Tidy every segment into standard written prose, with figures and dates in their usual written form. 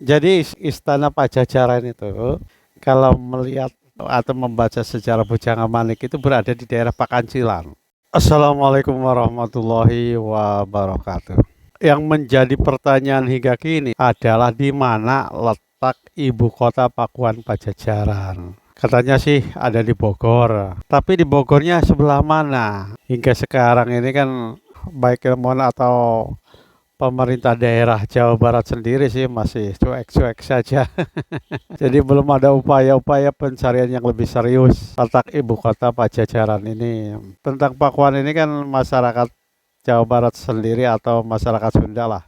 Jadi Istana Pajajaran itu kalau melihat atau membaca sejarah Bujanga Manik itu berada di daerah Pakancilan. Assalamualaikum warahmatullahi wabarakatuh. Yang menjadi pertanyaan hingga kini adalah di mana letak ibu kota Pakuan Pajajaran. Katanya sih ada di Bogor, tapi di Bogornya sebelah mana? Hingga sekarang ini kan baik ilmuwan atau pemerintah daerah Jawa Barat sendiri sih masih cuek-cuek saja. Jadi belum ada upaya-upaya pencarian yang lebih serius letak ibu kota Pajajaran ini. Tentang Pakuan ini kan masyarakat Jawa Barat sendiri atau masyarakat Sunda lah.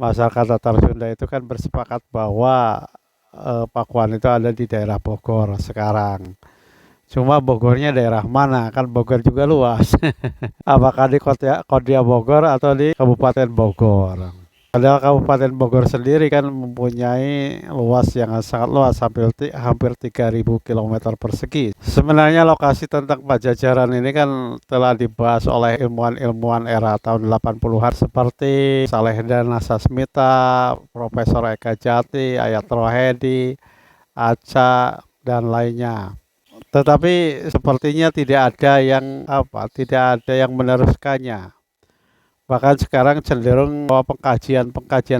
Masyarakat Tatar Sunda itu kan bersepakat bahwa Pakuan itu ada di daerah Bogor sekarang. Cuma Bogornya daerah mana? Kan Bogor juga luas. Apakah di Kodia Bogor atau di Kabupaten Bogor? Padahal Kabupaten Bogor sendiri kan mempunyai luas yang sangat luas, hampir 3.000 km persegi. Sebenarnya lokasi tentang Pajajaran ini kan telah dibahas oleh ilmuwan-ilmuwan era tahun 80-an seperti Salehdan Nasasmita, Profesor Eka Jati, Ayat Rohedi, Aca, dan lainnya. Tetapi sepertinya tidak ada yang meneruskannya. Bahkan sekarang cenderung bahwa pengkajian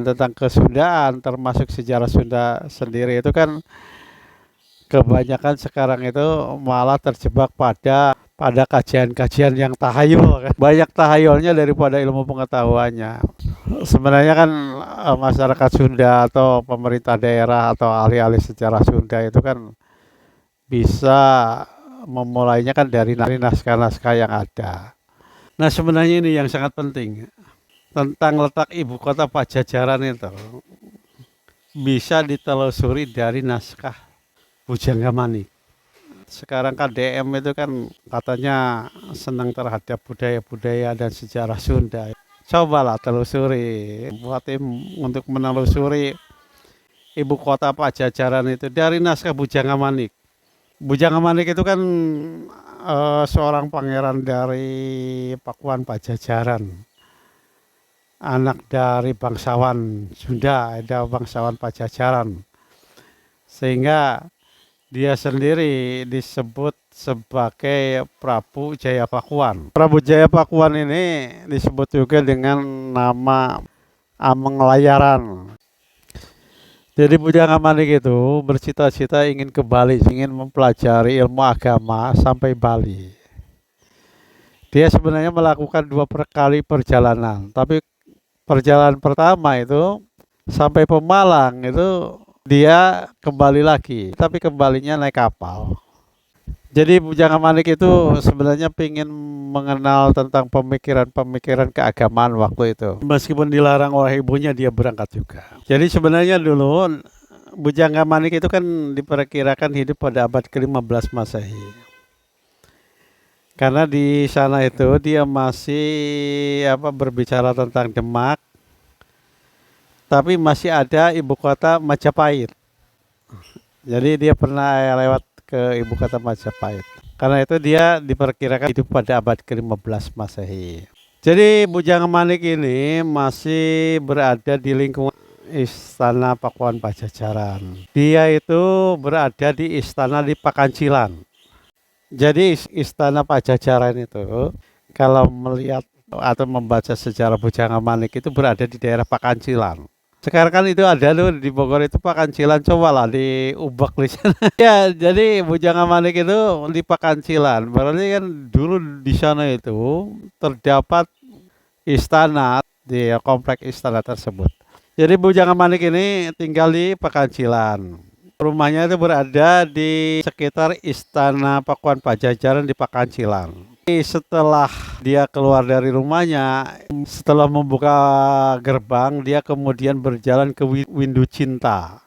tentang kesundaan termasuk sejarah Sunda sendiri itu kan kebanyakan sekarang itu malah terjebak pada kajian-kajian yang tahayul kan. Banyak tahayulnya daripada ilmu pengetahuannya. Sebenarnya kan masyarakat Sunda atau pemerintah daerah atau ahli-ahli sejarah Sunda itu kan bisa memulainya kan dari naskah-naskah yang ada. Nah sebenarnya ini yang sangat penting tentang letak ibu kota Pajajaran itu bisa ditelusuri dari naskah Bujanga Manik. Sekarang kan DM itu kan katanya senang terhadap budaya-budaya dan sejarah Sunda. Cobalah telusuri, buat tim untuk menelusuri ibu kota Pajajaran itu dari naskah Bujanga Manik. Bujanga Manik itu kan seorang pangeran dari Pakuan Pajajaran, anak dari bangsawan Sunda, ada bangsawan Pajajaran, sehingga dia sendiri disebut sebagai Prabu Jaya Pakuan. Prabu Jaya Pakuan ini disebut juga dengan nama Ameng Layaran. Jadi Bujanga Manik itu bercita-cita ingin ke Bali, ingin mempelajari ilmu agama sampai Bali. Dia sebenarnya melakukan dua kali perjalanan, tapi perjalanan pertama itu sampai Pemalang itu dia kembali lagi, tapi kembalinya naik kapal. Jadi Bujanga Manik itu sebenarnya ingin mengenal tentang pemikiran-pemikiran keagamaan waktu itu. Meskipun dilarang oleh ibunya, dia berangkat juga. Jadi sebenarnya dulu Bujanga Manik itu kan diperkirakan hidup pada abad ke-15 Masehi. Karena di sana itu dia masih berbicara tentang Demak, tapi masih ada ibu kota Majapahit. Jadi dia pernah lewat ke ibu kota Majapahit. Karena itu dia diperkirakan hidup pada abad ke-15 Masehi. Jadi Bujanga Manik ini masih berada di lingkungan Istana Pakuan Pajajaran. Dia itu berada di istana di Pakancilan. Jadi Istana Pajajaran itu kalau melihat atau membaca sejarah Bujanga Manik itu berada di daerah Pakancilan. Sekarang kan itu ada loh di Bogor itu Pakancilan, cobalah diubah di sana. Ya, jadi Bujanga Manik itu di Pakancilan. Berarti kan dulu di sana itu terdapat istana di komplek istana tersebut. Jadi Bujanga Manik ini tinggal di Pakancilan. Rumahnya itu berada di sekitar Istana Pakuan Pajajaran di Pakancilan. Setelah dia keluar dari rumahnya, setelah membuka gerbang, dia kemudian berjalan ke Windu Cinta,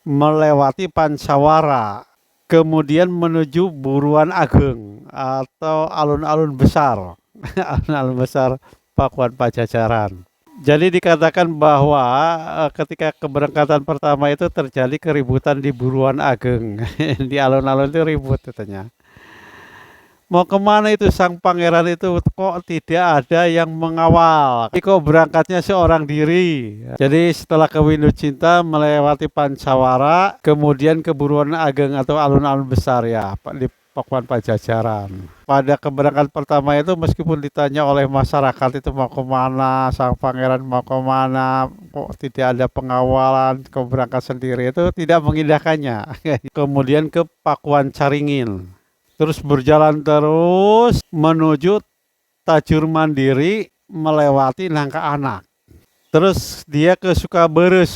melewati Pancawara, kemudian menuju Buruan Ageng atau alun-alun besar, alun-alun besar Pakuan Pajajaran. Jadi dikatakan bahwa ketika keberangkatan pertama itu terjadi keributan di Buruan Ageng, di alun-alun itu ribut katanya. Mau kemana itu sang pangeran itu, kok tidak ada yang mengawal, kok berangkatnya seorang diri. Jadi setelah ke Winducinta melewati Pancawara, kemudian ke Buruan Ageng atau alun-alun besar ya di Pakuan Pajajaran. Pada keberangkatan pertama itu meskipun ditanya oleh masyarakat itu mau kemana, sang pangeran mau kemana, kok tidak ada pengawalan, kok berangkat sendiri, itu tidak mengindahkannya. Kemudian ke Pakuan Caringin. Terus berjalan terus menuju Tajur Mandiri melewati Nangka Anak. Terus dia ke Sukaberes,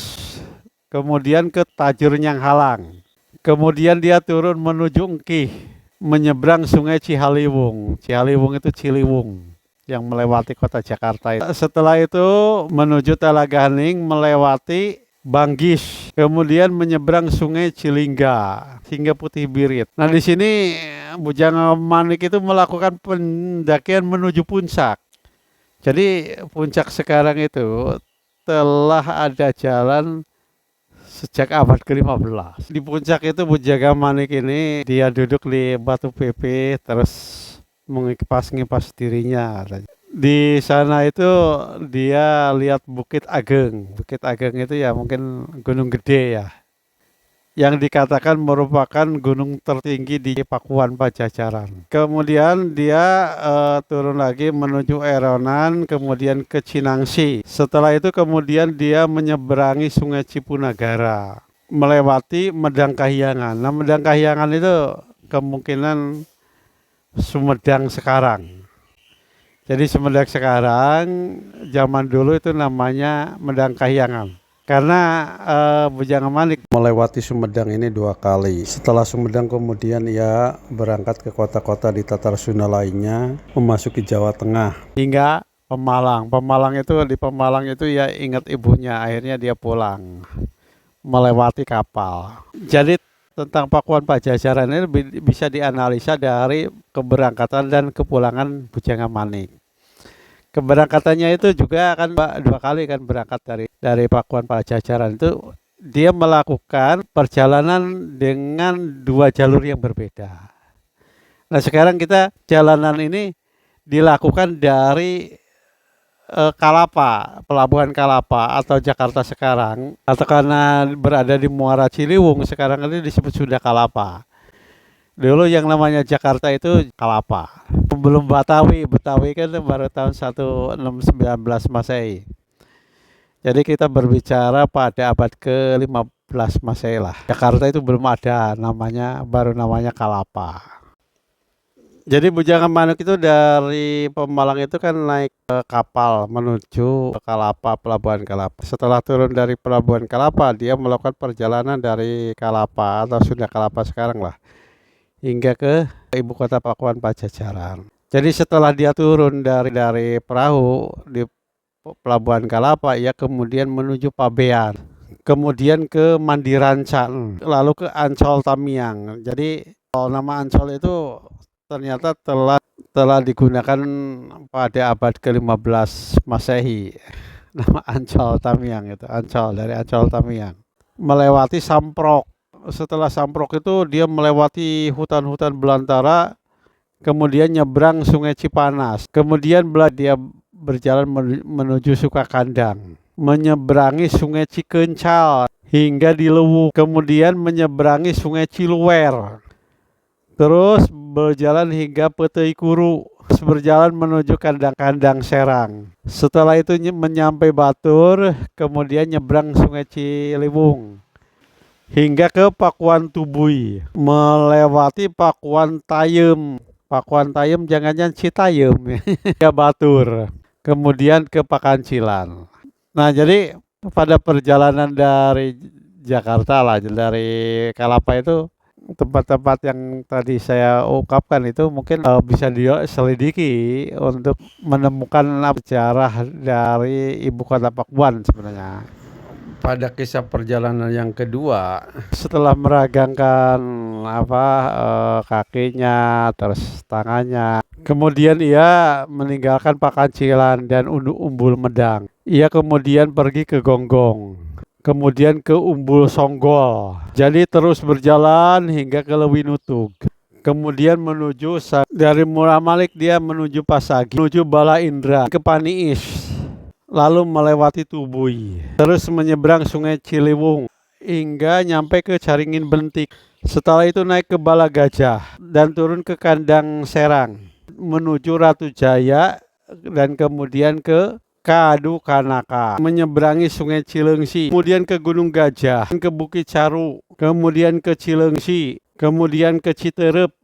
kemudian ke Tajur Nyanghalang. Kemudian dia turun menuju Engkih, menyeberang Sungai Cihaliwung. Cihaliwung itu Ciliwung yang melewati kota Jakarta. Setelah itu menuju Talaganing melewati Banggis, kemudian menyeberang Sungai Cilingga hingga Putih Birit. Nah di sini Bujang Manik itu melakukan pendakian menuju puncak. Jadi puncak sekarang itu telah ada jalan sejak abad ke-15. Di puncak itu Bujang Manik ini dia duduk di batu pepe terus mengipas-ngipas dirinya. Di sana itu dia lihat Bukit Ageng. Bukit Ageng itu ya mungkin gunung gede ya, yang dikatakan merupakan gunung tertinggi di Pakuan Pajajaran. Kemudian dia turun lagi menuju Eronan, kemudian ke Cinangsi. Setelah itu kemudian dia menyeberangi Sungai Cipunagara, melewati Medang Kahyangan. Nah Medang Kahyangan itu kemungkinan Sumedang sekarang. Jadi Sumedang sekarang, zaman dulu itu namanya Medang Kahyangan. Karena Bujang Manik melewati Sumedang ini 2 kali. Setelah Sumedang kemudian ia berangkat ke kota-kota di Tatar Sunda lainnya, memasuki Jawa Tengah. Hingga Pemalang. Di Pemalang itu ya ingat ibunya, akhirnya dia pulang. Melewati kapal. Jadi tentang Pakuan Pajajaran ini bisa dianalisa dari keberangkatan dan kepulangan Bujang Manik. Keberangkatannya itu juga kan 2 kali kan berangkat dari Pakuan Pajajaran itu dia melakukan perjalanan dengan 2 jalur yang berbeda. Nah sekarang kita jalanan ini dilakukan dari Kalapa, Pelabuhan Kalapa atau Jakarta sekarang, atau karena berada di Muara Ciliwung sekarang ini disebut sudah Kalapa. Dulu yang namanya Jakarta itu Kalapa. Belum Betawi kan baru tahun 1619 Masehi. Jadi kita berbicara pada abad ke-15 Masehi lah. Jakarta itu belum ada namanya, baru namanya Kalapa. Jadi Bujang Manik itu dari Pemalang itu kan naik ke kapal menuju ke Kalapa, Pelabuhan Kalapa. Setelah turun dari Pelabuhan Kalapa, dia melakukan perjalanan dari Kalapa atau Sunda Kalapa sekarang lah, hingga ke ibu kota Pakuan Pajajaran. Jadi setelah dia turun dari perahu di Pelabuhan Kalapa, ia kemudian menuju Pabean, kemudian ke Mandirancan, lalu ke Ancol Tamiang. Jadi nama Ancol itu ternyata telah digunakan pada abad ke-15 Masehi. Nama Ancol Tamiang itu, Ancol, dari Ancol Tamiang. Melewati Samprok. Setelah Samprok itu dia melewati hutan-hutan belantara, kemudian nyebrang Sungai Cipanas. Kemudian dia berjalan menuju Sukakandang, menyeberangi Sungai Cikencal hingga di Lewu, kemudian menyeberangi Sungai Ciluwer. Terus berjalan hingga Peteikuru, berjalan menuju Kandang-Kandang Serang. Setelah itu menyampai Batur, kemudian nyebrang Sungai Ciliwung hingga ke Pakuan Tubui, melewati Pakuan Tayem. Pakuan Tayem jangan-jangan Citayem ya Batur. Kemudian ke Pakancilan. Nah, jadi pada perjalanan dari Jakarta lah, dari Kalapa itu, tempat-tempat yang tadi saya ungkapkan itu mungkin bisa diselidiki untuk menemukan sejarah dari ibu kota Pakuan sebenarnya. Pada kisah perjalanan yang kedua, setelah meragangkan kakinya, terus tangannya, kemudian ia meninggalkan Pakancilan dan Umbul Medang. Ia kemudian pergi ke Gonggong, kemudian ke Umbul Songgol. Jadi terus berjalan hingga ke Lewinutug. kemudian dari Muramalik dia menuju Pasagi, menuju Bala Indra, ke Paniis, lalu melewati Tubui, terus menyeberang Sungai Ciliwung hingga nyampe ke Caringin Bentik. Setelah itu naik ke Bala Gajah dan turun ke Kandang Serang, menuju Ratu Jaya dan kemudian ke Kadu Kanaka, menyeberangi Sungai Cilengsi, kemudian ke Gunung Gajah, ke Bukit Caru, kemudian ke Cilengsi, kemudian ke Citerep,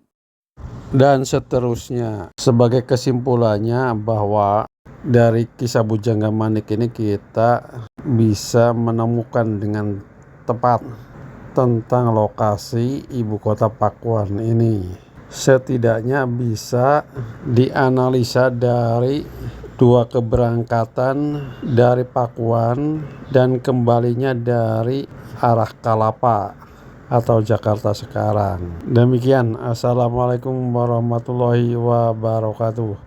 dan seterusnya. Sebagai kesimpulannya bahwa dari kisah Bujangga Manik ini kita bisa menemukan dengan tepat tentang lokasi ibu kota Pakuan ini. Setidaknya bisa dianalisa dari dua keberangkatan dari Pakuan dan kembalinya dari arah Kalapa atau Jakarta sekarang. Demikian, assalamualaikum warahmatullahi wabarakatuh.